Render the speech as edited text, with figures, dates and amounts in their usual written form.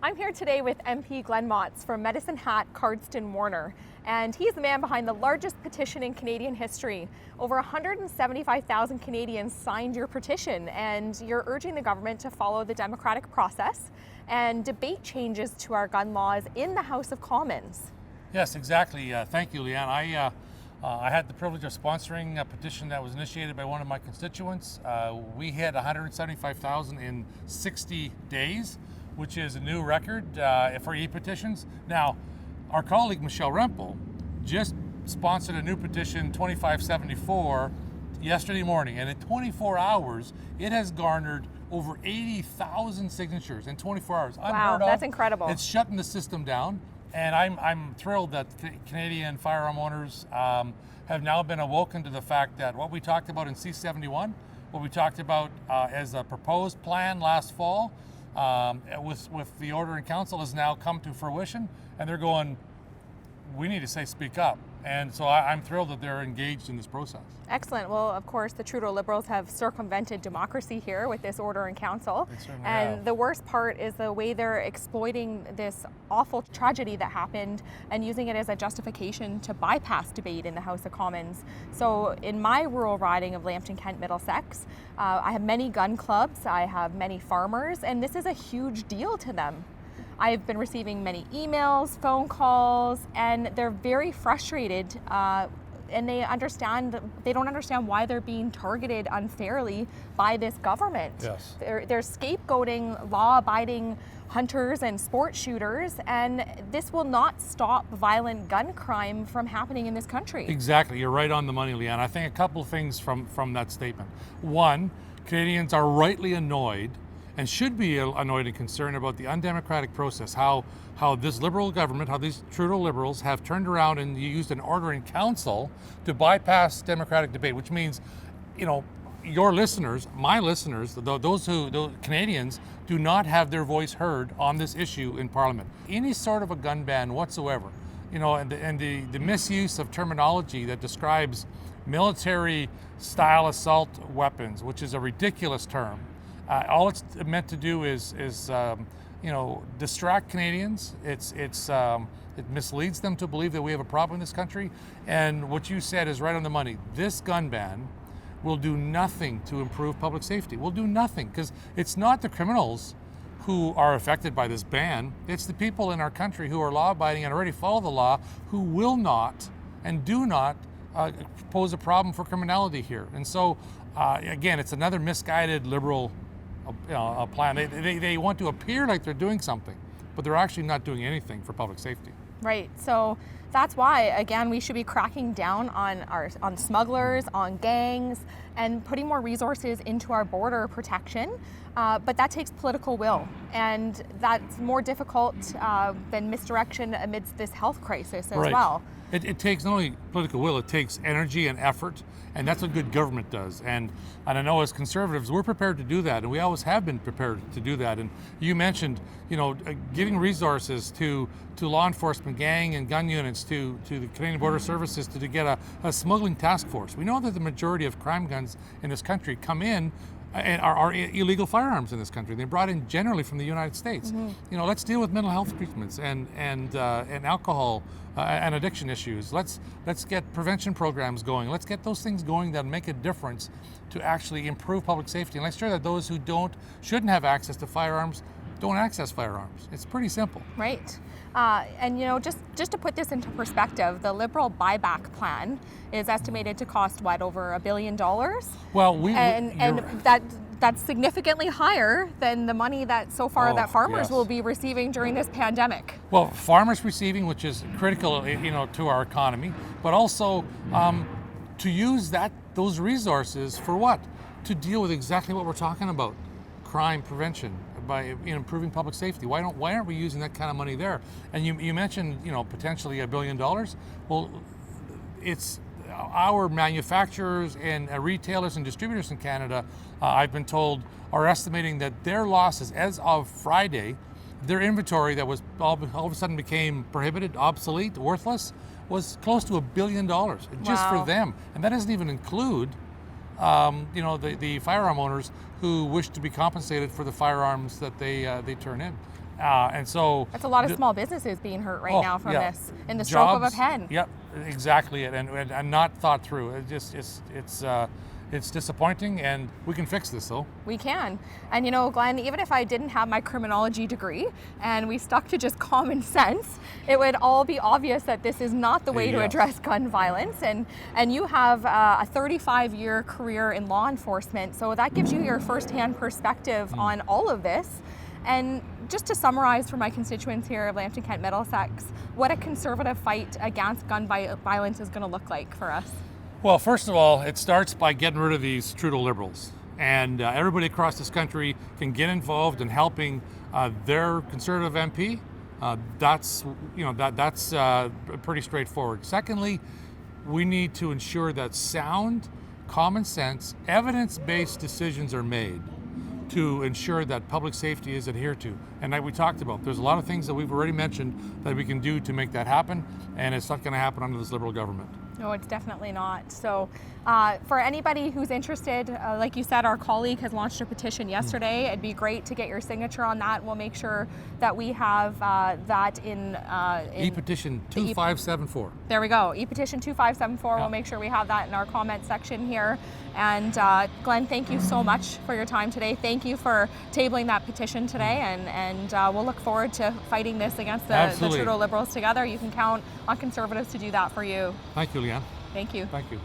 I'm here today with MP Glen Motz from Medicine Hat, Cardston, Warner, and he's the man behind the largest petition in Canadian history. Over 175,000 Canadians signed your petition, and you're urging the government to follow the democratic process and debate changes to our gun laws in the House of Commons. Yes, exactly. Thank you, Leanne. I had the privilege of sponsoring a petition that was initiated by one of my constituents. We hit 175,000 in 60 days, which is a new record for e-petitions. Now, our colleague Michelle Rempel just sponsored a new petition, 2574, yesterday morning, and in 24 hours, it has garnered over 80,000 signatures in 24 hours. Wow, that's incredible. It's shutting the system down, and I'm thrilled that Canadian firearm owners have now been awoken to the fact that what we talked about in C-71, what we talked about as a proposed plan last fall, with the order in council has now come to fruition, and they're going, we need to speak up. And so I'm thrilled that they're engaged in this process. Excellent. Well, of course, the Trudeau Liberals have circumvented democracy here with this order in council. And the worst part is the way they're exploiting this awful tragedy that happened and using it as a justification to bypass debate in the House of Commons. So in my rural riding of Lambton, Kent, Middlesex, I have many gun clubs, I have many farmers, and this is a huge deal to them. I've been receiving many emails, phone calls, and they're very frustrated, and they don't understand why they're being targeted unfairly by this government. Yes. They're scapegoating law-abiding hunters and sport shooters, and this will not stop violent gun crime from happening in this country. Exactly, you're right on the money, Leanne. I think a couple of things from that statement. One, Canadians are rightly annoyed and should be annoyed and concerned about the undemocratic process, how this Liberal government, how these Trudeau Liberals have turned around and used an order in council to bypass democratic debate, which means, your listeners, my listeners, those Canadians do not have their voice heard on this issue in Parliament. Any sort of a gun ban whatsoever, and the misuse of terminology that describes military-style assault weapons, which is a ridiculous term. All it's meant to do is distract Canadians. It misleads them to believe that we have a problem in this country. And what you said is right on the money. This gun ban will do nothing to improve public safety. Will do nothing, because it's not the criminals who are affected by this ban. It's the people in our country who are law-abiding and already follow the law, who will not and do not pose a problem for criminality here. And so, again, it's another misguided Liberal plan. They want to appear like they're doing something, but they're actually not doing anything for public safety. Right. So that's why, again, we should be cracking down on smugglers, on gangs, and putting more resources into our border protection. But that takes political will, and that's more difficult than misdirection amidst this health crisis as well. It takes not only political will, it takes energy and effort, and that's what good government does. And I know as Conservatives, we're prepared to do that, and we always have been prepared to do that. And you mentioned, giving resources to law enforcement, gang and gun units, to the Canadian Border Services to get a smuggling task force. We know that the majority of crime guns in this country come in and are illegal firearms in this country. They're brought in generally from the United States. Mm-hmm. Let's deal with mental health treatments and alcohol and addiction issues. Let's get prevention programs going. Let's get those things going that make a difference to actually improve public safety. And let's ensure that those who shouldn't have access to firearms don't access firearms. It's pretty simple. Right. And just to put this into perspective, the Liberal buyback plan is estimated to cost over $1 billion. Well, that's significantly higher than the money that that farmers will be receiving during this pandemic. Well, farmers receiving, which is critical, to our economy, but also to use those resources for what? To deal with exactly what we're talking about, crime prevention, by improving public safety. Why aren't we using that kind of money there? And you mentioned potentially $1 billion. Well, it's our manufacturers and retailers and distributors in Canada, I've been told, are estimating that their losses as of Friday, their inventory that was all of a sudden became prohibited, obsolete, worthless, was close to $1 billion just for them. And that doesn't even include the firearm owners who wish to be compensated for the firearms that they turn in. And so that's a lot of small businesses being hurt right now from this in the stroke of a pen. Yep, exactly it, and not thought through. It just it's disappointing, and we can fix this though. We can. And you know, Glenn, even if I didn't have my criminology degree and we stuck to just common sense, it would all be obvious that this is not the way to address gun violence. And you have a 35-year career in law enforcement, so that gives you your firsthand perspective on all of this. And just to summarize for my constituents here of Lambton, Kent, Middlesex, what a conservative fight against gun violence is going to look like for us. Well, first of all, it starts by getting rid of these Trudeau Liberals. And everybody across this country can get involved in helping their Conservative MP. That's pretty straightforward. Secondly, we need to ensure that sound, common sense, evidence-based decisions are made to ensure that public safety is adhered to. And like we talked about, there's a lot of things that we've already mentioned that we can do to make that happen, and it's not going to happen under this Liberal government. No, it's definitely not. So for anybody who's interested, like you said, our colleague has launched a petition yesterday. It'd be great to get your signature on that. We'll make sure that we have that in e-petition 2574. There we go, e-petition 2574. We'll make sure we have that in our comment section here. And Glenn, thank you so much for your time today. Thank you for tabling that petition today, and we'll look forward to fighting this against the Trudeau Liberals together. You can count on Conservatives to do that for you. Thank you, Leanne. Thank you. Thank you.